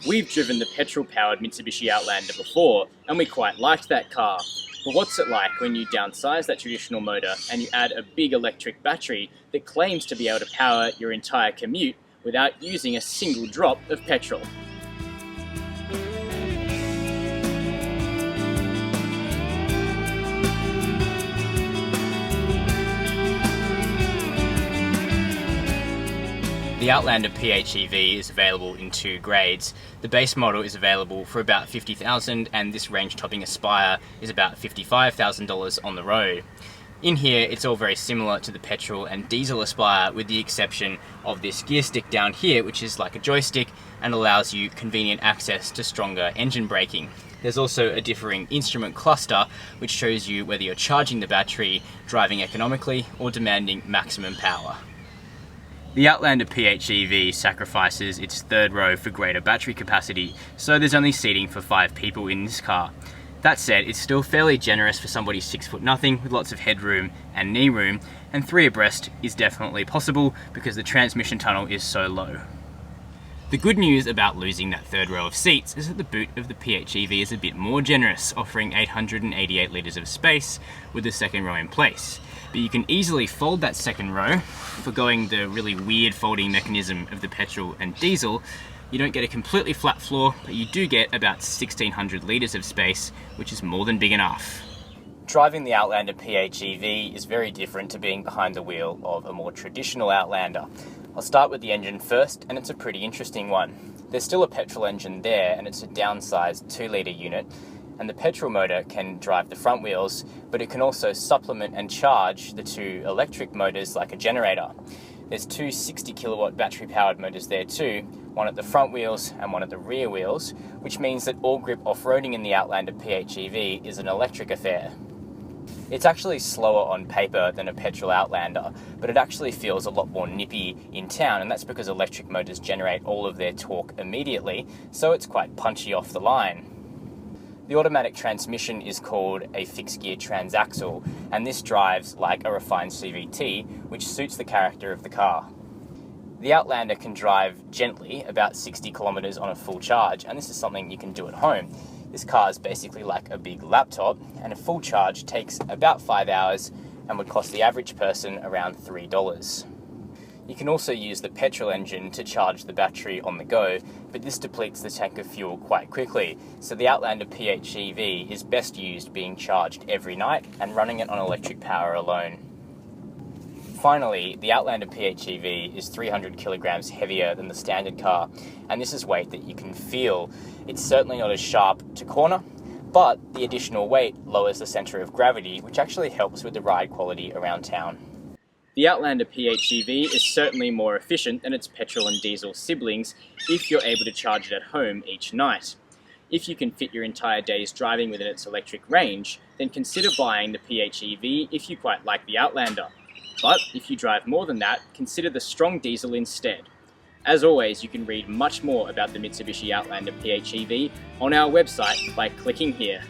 We've driven the petrol-powered Mitsubishi Outlander before, and we quite liked that car. But what's it like when you downsize that traditional motor and you add a big electric battery that claims to be able to power your entire commute without using a single drop of petrol? The Outlander PHEV is available in two grades. The base model is available for about $50,000 and this range-topping Aspire is about $55,000 on the road. In here, it's all very similar to the petrol and diesel Aspire with the exception of this gear stick down here, which is like a joystick and allows you convenient access to stronger engine braking. There's also a differing instrument cluster which shows you whether you're charging the battery, driving economically, or demanding maximum power. The Outlander PHEV sacrifices its third row for greater battery capacity, so there's only seating for 5 people in this car. That said, it's still fairly generous for somebody 6'0" with lots of headroom and knee room, and 3 abreast is definitely possible because the transmission tunnel is so low. The good news about losing that third row of seats is that the boot of the PHEV is a bit more generous, offering 888 litres of space with the second row in place. But you can easily fold that second row, forgoing the really weird folding mechanism of the petrol and diesel. You don't get a completely flat floor, but you do get about 1600 litres of space, which is more than big enough. Driving the Outlander PHEV is very different to being behind the wheel of a more traditional Outlander. I'll start with the engine first, and it's a pretty interesting one. There's still a petrol engine there, and it's a downsized 2-litre unit, and the petrol motor can drive the front wheels, but it can also supplement and charge the 2 electric motors like a generator. There's 2 60 kilowatt battery powered motors there too, one at the front wheels and one at the rear wheels, which means that all grip off-roading in the Outlander PHEV is an electric affair. It's actually slower on paper than a petrol Outlander, but it actually feels a lot more nippy in town, and that's because electric motors generate all of their torque immediately, so it's quite punchy off the line. The automatic transmission is called a fixed-gear transaxle, and this drives like a refined CVT, which suits the character of the car. The Outlander can drive gently, about 60 kilometres on a full charge, and this is something you can do at home. This car is basically like a big laptop, and a full charge takes about 5 hours and would cost the average person around $3. You can also use the petrol engine to charge the battery on the go, but this depletes the tank of fuel quite quickly, so the Outlander PHEV is best used being charged every night and running it on electric power alone. Finally, the Outlander PHEV is 300 kilograms heavier than the standard car, and this is weight that you can feel. It's certainly not as sharp to corner, but the additional weight lowers the centre of gravity, which actually helps with the ride quality around town. The Outlander PHEV is certainly more efficient than its petrol and diesel siblings if you're able to charge it at home each night. If you can fit your entire day's driving within its electric range, then consider buying the PHEV if you quite like the Outlander. But if you drive more than that, consider the strong diesel instead. As always, you can read much more about the Mitsubishi Outlander PHEV on our website by clicking here.